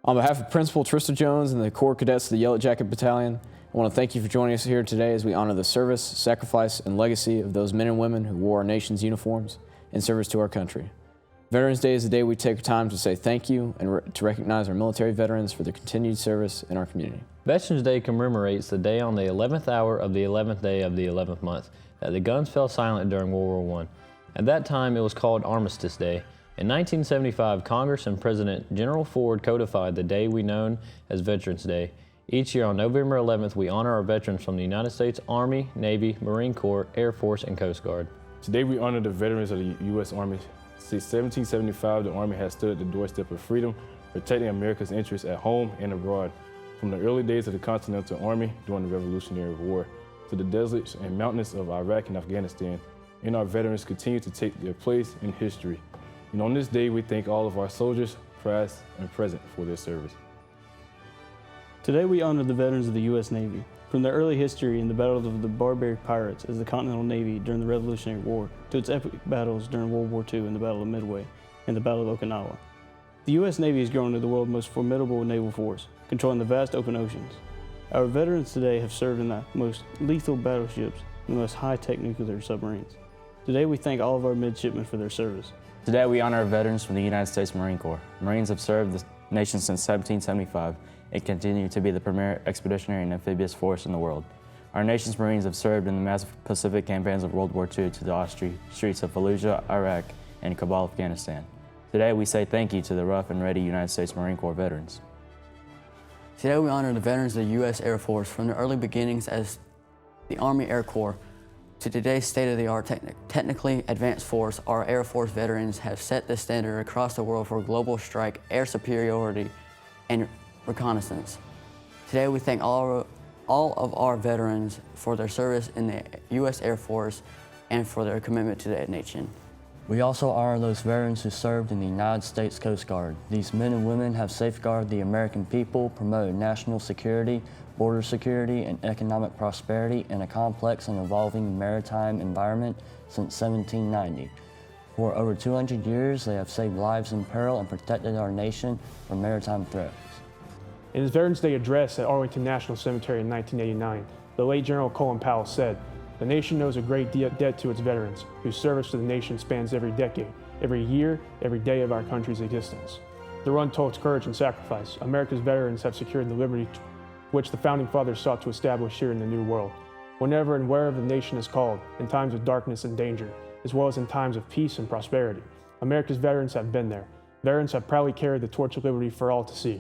On behalf of Principal Trista Jones and the Corps Cadets of the Yellow Jacket Battalion, I want to thank you for joining us here today as we honor the service, sacrifice, and legacy of those men and women who wore our nation's uniforms in service to our country. Veterans Day is the day we take time to say thank you and to recognize our military veterans for their continued service in our community. Veterans Day commemorates the day on the 11th hour of the 11th day of the 11th month that the guns fell silent during World War I. At that time, it was called Armistice Day. In 1975, Congress and President General Ford codified the day we know as Veterans Day. Each year on November 11th, we honor our veterans from the United States Army, Navy, Marine Corps, Air Force, and Coast Guard. Today we honor the veterans of the U.S. Army. Since 1775, the Army has stood at the doorstep of freedom, protecting America's interests at home and abroad. From the early days of the Continental Army during the Revolutionary War to the deserts and mountains of Iraq and Afghanistan, and our veterans continue to take their place in history. And on this day, we thank all of our soldiers, past and present, for their service. Today we honor the veterans of the U.S. Navy. From their early history in the battles of the barbaric pirates as the Continental Navy during the Revolutionary War to its epic battles during World War II in the Battle of Midway and the Battle of Okinawa. The U.S. Navy has grown into the world's most formidable naval force, controlling the vast open oceans. Our veterans today have served in the most lethal battleships and the most high-tech nuclear submarines. Today we thank all of our midshipmen for their service. Today we honor our veterans from the United States Marine Corps. Marines have served the nation since 1775 and continue to be the premier expeditionary and amphibious force in the world. Our nation's Marines have served in the massive Pacific campaigns of World War II to the Austrian streets of Fallujah, Iraq, and Kabul, Afghanistan. Today we say thank you to the rough and ready United States Marine Corps veterans. Today we honor the veterans of the U.S. Air Force from their early beginnings as the Army Air Corps to today's state-of-the-art technically advanced force. Our Air Force veterans have set the standard across the world for global strike, air superiority, and reconnaissance. Today we thank all of our veterans for their service in the U.S. Air Force and for their commitment to the nation. We also honor those veterans who served in the United States Coast Guard. These men and women have safeguarded the American people, promoted national security, border security, and economic prosperity in a complex and evolving maritime environment since 1790. For over 200 years, they have saved lives in peril and protected our nation from maritime threats. In his Veterans Day address at Arlington National Cemetery in 1989, the late General Colin Powell said, "The nation knows a great debt to its veterans, whose service to the nation spans every decade, every year, every day of our country's existence. Through untold courage and sacrifice, America's veterans have secured the liberty which the Founding Fathers sought to establish here in the New World. Whenever and wherever the nation is called, in times of darkness and danger, as well as in times of peace and prosperity, America's veterans have been there. Veterans have proudly carried the torch of liberty for all to see.